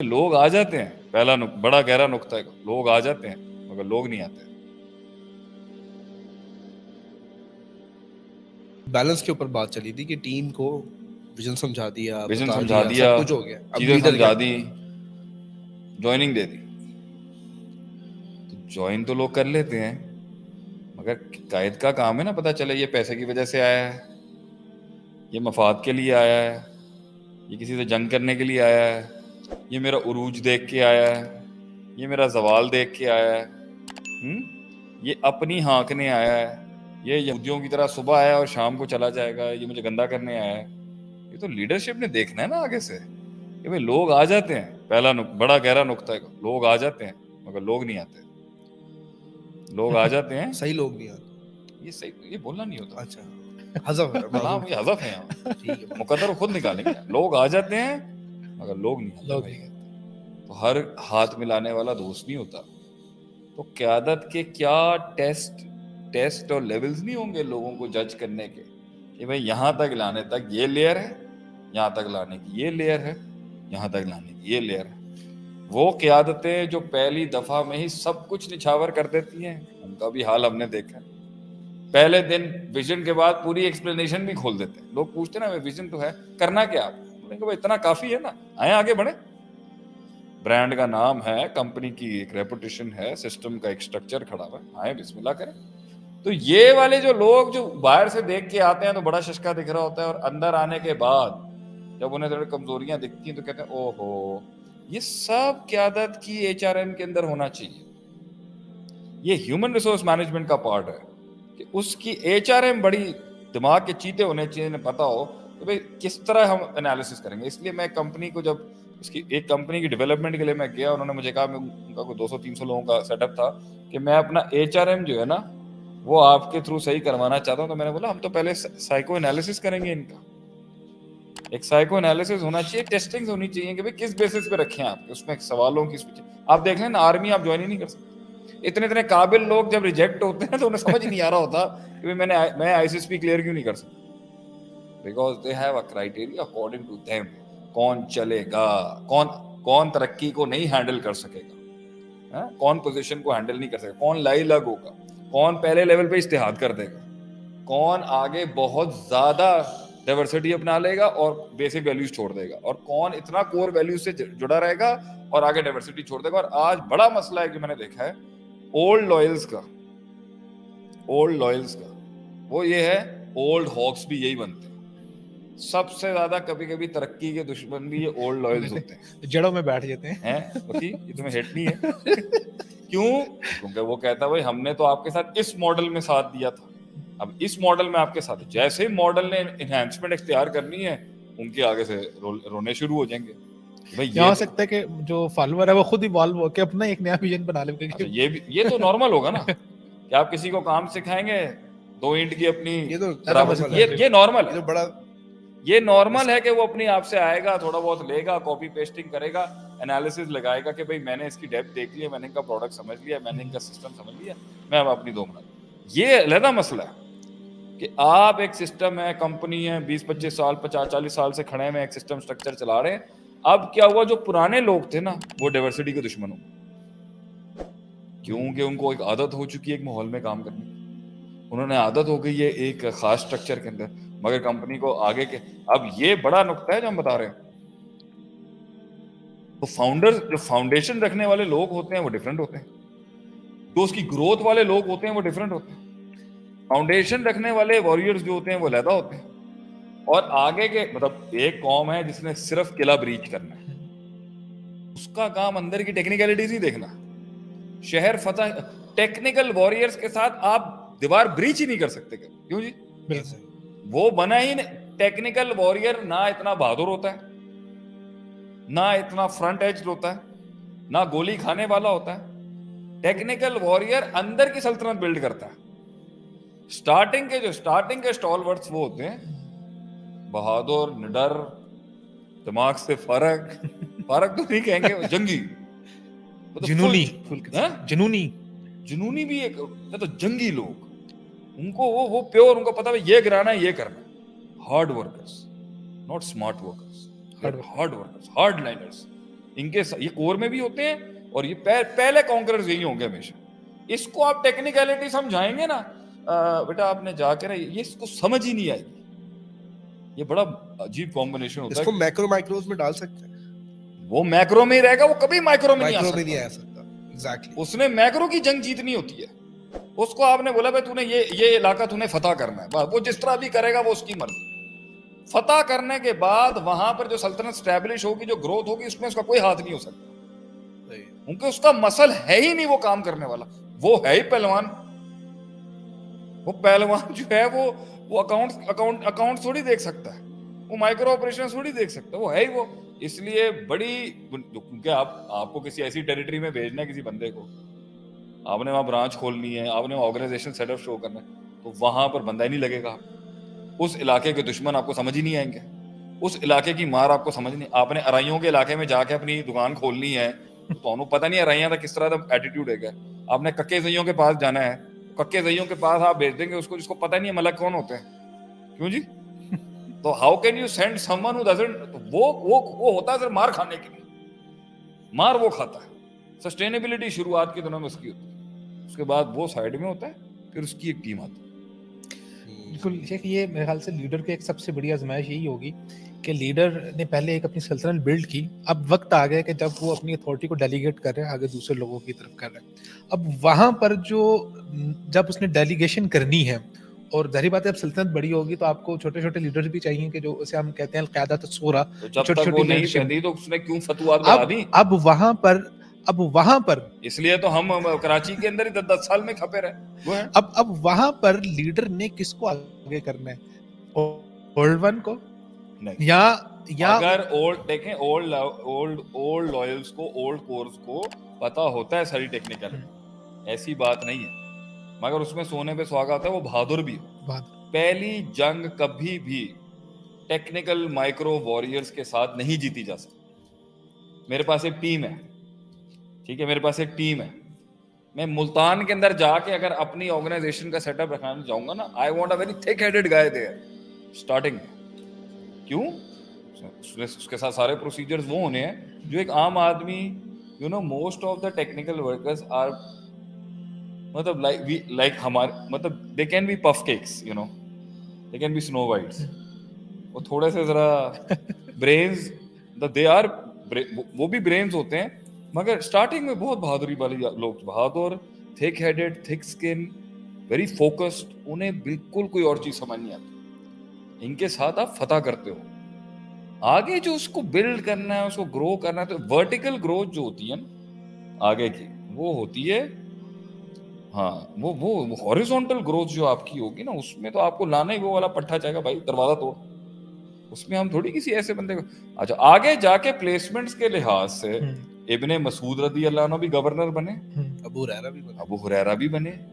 لوگ آ جاتے ہیں، پہلا بڑا گہرا نقطہ ہے، لوگ آ جاتے ہیں مگر لوگ نہیں آتے۔ بیلنس کے اوپر بات چلی تھی کہ ٹیم کو ویژن سمجھا دیا، ویژن بتا سمجھا دیا، دیا، سب کچھ ہو گیا، اب چیزیں لیڈر سمجھا کیا دی، جوائننگ دے دی۔ تو جوائن تو لوگ کر لیتے ہیں مگر قائد کا کام ہے نا پتہ چلے یہ پیسے کی وجہ سے آیا ہے، یہ مفاد کے لیے آیا ہے، یہ کسی سے جنگ کرنے کے لیے آیا ہے، یہ میرا عروج دیکھ کے آیا ہے، یہ میرا زوال دیکھ کے آیا ہے، یہ اپنی ہانکنے آیا ہے، یہ یہودیوں کی طرح صبح آیا اور شام کو چلا جائے گا، یہ مجھے گندا کرنے آیا ہے۔ یہ تو لیڈرشپ نے دیکھنا ہے نا آگے سے کہ بھئی لوگ آ جاتے ہیں، پہلا بڑا گہرا نقطہ ہے، لوگ آ جاتے ہیں مگر لوگ نہیں آتے۔ لوگ آ جاتے ہیں، صحیح لوگ نہیں آتے، یہ صحیح، یہ بولنا نہیں ہوتا، اچھا حذف ہے، ہاں معذوف یہ حذف ہے یہاں، ٹھیک ہے مقدر خود نکالیں گے۔ لوگ آ جاتے ہیں مگر لوگ نہیں آتے لوگ بھائی۔ نہیں آتے۔ تو ہر ہاتھ ملانے والا دوست نہیں ہوتا۔ تو قیادت کے کیا ٹیسٹ اور لیولز نہیں ہوں گے لوگوں کو جج کرنے کے کہ بھئی یہاں تک لانے تک یہ لیئر ہے، یہاں تک لانے کی یہ لیئر ہے، یہاں تک لانے کی یہ لیئر ہے۔ وہ قیادتیں جو پہلی دفعہ میں ہی سب کچھ نچھاور کر دیتی ہیں، ان کا بھی حال ہم نے دیکھا ہے۔ پہلے دن ویژن کے بعد پوری ایکسپلینیشن بھی کھول دیتے ہیں۔ لوگ پوچھتے ہیں نا ویژن تو ہے، کرنا کیا آپ؟ انہوں نے کہا اتنا کافی ہے نا، آئیں آگے بڑھیں۔ برانڈ کا نام ہے، کمپنی کی ایک ریپوٹیشن ہے، سسٹم کا ایک سٹرکچر کھڑا ہوا ہے، آئیں بسم اللہ کریں۔ تو یہ والے جو لوگ جو باہر سے دیکھ کے آتے ہیں تو بڑا ششکا دکھ رہا ہوتا ہے، اور اندر آنے کے بعد جب انہیں تھوڑی کمزوریاں دکھتی ہیں تو کہتے ہیں او ہو، یہ سب قیادت کی ایچ آر ایم کے اندر ہونا چاہیے۔ یہ ہیومن ریسورس مینجمنٹ کا پارٹ ہے کہ اس کی ایچ آر ایم بڑی دماغ کے چیتے ہونے چاہیے، انہیں پتا ہو کہ بھئی کس طرح ہم انالیسس کریں گے۔ اس لیے میں کمپنی کو جب اس کی ایک کمپنی کی ڈیولپمنٹ کے لیے میں گیا، انہوں نے مجھے کہا، ان کا کوئی 200-300 لوگوں کا سیٹ اپ تھا کہ میں اپنا ایچ آر ایم جو ہے نا وہ آپ کے تھرو صحیح کروانا چاہتا ہوں۔ تو میں نے بولا ہم تو پہلے سائیکو انالیسس کریں گے، ان کا ایک سائیکو انالیسس ہونا چاہیے، ٹیسٹنگز ہونی چاہیے کہ بھئی کس بیسس پہ رکھیں آپ، اس میں سوالوں کی آپ دیکھ لیں نا، آرمی آپ جوائن ہی نہیں کر سکتے۔ اتنے قابل لوگ جب ریجیکٹ ہوتے ہیں تو انہیں سمجھ نہیں آ رہا ہوتا کہ میں آئی سی ایس پی کلیئر کیوں نہیں کر سکتا، because they have a criteria according to them. کون چلے گا، کون ترقی کو نہیں ہینڈل کر سکے گا، کون پوزیشن کو ہینڈل نہیں کر سکے گا، کون لائی لگ ہوگا، کون پہلے لیول پہ اجتہاد کر دے گا، کون آگے بہت زیادہ ڈائیورسٹی اپنا لے گا اور بیسک ویلیوز چھوڑ دے گا، اور کون اتنا کور ویلیوز سے جڑا رہے گا اور آگے ڈائیورسٹی چھوڑ دے گا۔ اور آج بڑا مسئلہ ہے کہ میں نے دیکھا ہے اولڈ لائلز کا، وہ یہ ہے اولڈ ہاکس بھی یہی بنتے ہیں۔ سب سے زیادہ کبھی کبھی ترقی کے دشمن بھی یہ اولڈ لائلز ہوتے ہیں، جڑوں میں بیٹھ جاتے ہیں۔ یہ تمہیں ہٹ نہیں ہے کیوں؟ کیونکہ وہ کہتا ہے بھائی ہم نے تو آپ کے ساتھ اس ماڈل میں ساتھ دیا تھا، اب اس ماڈل میں آپ کے ساتھ جیسے ہی ماڈل نے انہینسمنٹ اختیار کرنی ہے ان کے آگے سے رونے شروع ہو جائیں گے۔ کیا ہو سکتا ہے کہ جو فالوور ہے وہ خود ایوالو ہو کے اپنا ایک نیا ویژن بنا لے؟ یہ تو نارمل ہوگا نا کہ آپ کسی کو کام سکھائیں گے 2 اینٹ کی اپنی، یہ نارمل ہے، یہ نارمل ہے کہ وہ اپنی آپ سے آئے گا، تھوڑا بہت لے گا، کاپی پیسٹنگ کرے گا، انالیسس لگائے گا کہ بھئی میں نے اس کی ڈیپتھ دیکھ لی ہے، میں نے ان کا پروڈکٹ سمجھ لیا، میں نے ان کا سسٹم سمجھ لیا، میں اب اپنی 2 منٹ۔ یہ علیحدہ مسئلہ ہے کہ آپ ایک سسٹم ہے، کمپنی ہے، 20-25 سال 50-40 سال سے کھڑے میں ایک سسٹم سٹرکچر چلا رہے ہیں۔ اب کیا ہوا، جو پرانے لوگ تھے نا وہ ڈائیورسٹی کے دشمن ہو، کیونکہ ان کو ایک عادت ہو چکی ہے ایک ماحول میں کام کرنے کی، انہوں نے عادت ہو گئی ہے ایک خاص سٹرکچر کے اندر، مگر کمپنی کو آگے کے، اب یہ بڑا نقطہ ہے جو ہم بتا رہے ہیں۔ تو فاؤنڈر، جو فاؤنڈیشن رکھنے والے لوگ ہوتے ہیں وہ ڈیفرنٹ ہوتے ہیں، جو اس کی گروتھ والے لوگ ہوتے ہیں وہ ڈیفرنٹ ہوتے ہیں۔ فاؤنڈیشن رکھنے والے وارئرز جو ہوتے ہیں وہ علیحدہ ہوتے ہیں، اور آگے کے مطلب ایک قوم ہے جس نے صرف قلعہ بریچ کرنا ہے، اس کا کام اندر کی ٹیکنیکلٹیز نہیں دیکھنا، شہر فتح، ٹیکنیکل وارئرز کے ساتھ آپ دیوار بریچ ہی نہیں کر سکتے۔ کیوں جی؟ وہ بنا ہی نہیں، ٹیکنیکل وارئر نہ اتنا بہادر ہوتا ہے، نہ اتنا فرنٹ ایج ہوتا ہے، نہ گولی کھانے والا ہوتا ہے۔ ٹیکنیکل وارئر اندر کی سلطنت بلڈ کرتا ہے۔ سٹارٹنگ کے اسٹالورٹس وہ ہوتے ہیں بہادر، نڈر، دماغ سے فارغ تو نہیں کہیں گے، جنگی، جنونی بھی ایک تو جنگی لوگ، ان کو وہ پیور، ان کو پتا ہے یہ گرانا ہے، یہ کرنا ہے۔ Hard workers, not smart workers, hard workers, hard liners, ان کے یہ کور میں بھی ہوتے ہیں اور یہ پہلے کانکررز یہی ہوں گے ہمیشہ. اس کو آپ ٹیکنیکلٹی سمجھائیں گے نا بیٹا آپ نے جا کے یہ اس کو سمجھ ہی نہیں آئے گی. یہ بڑا عجیب کمبینیشن ہوتا ہے. اس کو میکرو مائکروز میں ڈال سکتے ہیں, وہ میکرو میں ہی رہے گا, وہ کبھی مائکرو میں نہیں آ سکتا. ایگزیکٹلی, اس نے میکرو کی جنگ جیتنی ہوتی ہے. اس کو آپ نے بولا بھائی تو نے یہ علاقہ تو نے فتح کرنا ہے, وہ جس طرح بھی کرے گا وہ اس کی مرضی. فتح کرنے کے بعد وہاں پر جو سلطنت اسٹیبلش ہوگی, جو گروتھ ہوگی, اس میں اس کا کوئی ہاتھ نہیں ہو سکتا, کیونکہ اس کا مسل ہے ہی نہیں وہ کام کرنے والا. وہ ہے ہی پہلوان. وہ پہلوان جو ہے وہ اکاؤنٹ تھوڑی دیکھ سکتا ہے, وہ مائکرو آپریشن تھوڑی دیکھ سکتا ہے, وہ ہے ہی وہ. اس لیے بڑی, کیونکہ آپ کو کسی ایسی ٹیریٹری میں بھیجنا ہے کسی بندے کو, آپ نے وہاں برانچ کھولنی ہے, آپ نے آرگنائزیشن سیٹ اپ شو کرنا ہے, تو وہاں پر بندہ ہی نہیں لگے گا. اس علاقے کے دشمن آپ کو سمجھ ہی نہیں آئیں گے, اس علاقے کی مار آپ کو سمجھ نہیں. آپ نے ارائیوں کے علاقے میں جا کے اپنی دکان کھولنی ہے, تو انہوں پتہ نہیں ارائیاں کا کس طرح کا ایٹیٹیوڈ ہے. آپ نے ککے زئیوں کے پاس جانا ہے, ککے زئیوں کے پاس آپ بھیج دیں گے اس کو جس کو پتہ نہیں ہے ملک کون ہوتے ہیں. کیوں جی؟ تو how can you send some one who doesn't, وہ ہوتا ہے صرف مار کھانے کے لیے. مار وہ کھاتا ہے. سسٹینیبلٹی شروعات کے دنوں میں اس کی ہوتی ہے, اس کے بعد وہ سائڈ میں ہوتا ہے, پھر اس کی ایک ٹیم آتی ہے. بالکل شیخ, یہ میرے خیال سے لیڈر کی ایک سب سے بڑی آزمائش یہی ہوگی کہ لیڈر نے پہلے ایک اپنی سلطنت بلڈ کی, اب وقت آ گیا کہ جب وہ اپنی اتھارٹی کو ڈیلیگیٹ کر رہے ہیں آگے دوسرے لوگوں کی طرف کر رہے ہیں. اب وہاں پر جب اس نے ڈیلیگیشن کرنی ہے, اور ظاہری بات ہے اب سلطنت بڑی ہوگی تو آپ کو چھوٹے چھوٹے لیڈر بھی چاہیے کہ جو اسے ہم کہتے ہیں القیادت الصغریٰ, جب تک وہ نہیں تھی تو اس نے کیوں فتوحات بڑھا دی. اب وہاں پر اس لیے تو ہم کراچی کے اندر ہی 10 سال میں کھپے رہے. اب وہاں پر لیڈر نے کس کو آگے کرنا ہے, اولڈ ون کو یا اگر دیکھیں اولڈ لائلز کو, اولڈ کورس کو پتا ہوتا ہے ساری ٹیکنیکل, ایسی بات نہیں ہے, مگر اس میں سونے پہ سہاگا ہوتا ہے, وہ بہادر بھی ہو. پہلی جنگ کبھی بھی ٹیکنیکل مائکرو وارئرز کے ساتھ نہیں جیتی جا سکتی. میرے پاس ایک ٹیم ہے, ٹھیک ہے, میرے پاس ایک ٹیم ہے. میں ملتان کے اندر جا کے اگر اپنی آرگنائزیشن کا سیٹ اپ رکھنا چاہوں گا نا, آئی وانٹ اے ویری تھک ہیڈڈ گائے دیئر اسٹارٹنگ میں. کیوں؟ اس کے ساتھ سارے پروسیجرز وہ ہونے ہیں جو ایک عام آدمی, you know most of the technical workers are, مطلب لائک ہمارے, مطلب they can be puff cakes, you know they can be snow whites. وہ تھوڑے سے ذرا برینز, دے آر, وہ بھی برینز ہوتے ہیں, مگر اسٹارٹنگ میں بہت بہادری والے لوگ, بہادر, تھک ہیڈڈ, تھک اسکن, ویری فوکسڈ, انہیں بالکل کوئی اور چیز سمجھ نہیں آتی. ان کے ساتھ آپ فتح کرتے ہو. آگے جو اس کو بلڈ کرنا ہے, اس کو گرو کرنا ہے, تو ورٹیکل گروتھ جو ہوتی ہے نا آگے کی, وہ ہوتی ہے, ہاں وہ ہاریزونٹل گروتھ جو آپ کی ہوگی نا, اس میں تو آپ کو لانا ہی وہ والا پٹھا چاہے گا بھائی دروازہ توڑ. اس میں ہم تھوڑی کسی ایسے بندے کو. اچھا, آگے جا کے پلیسمنٹس کے لحاظ سے ابن مسعود رضی اللہ عنہ بھی گورنر بنے, ابو ہریرہ بھی بنے.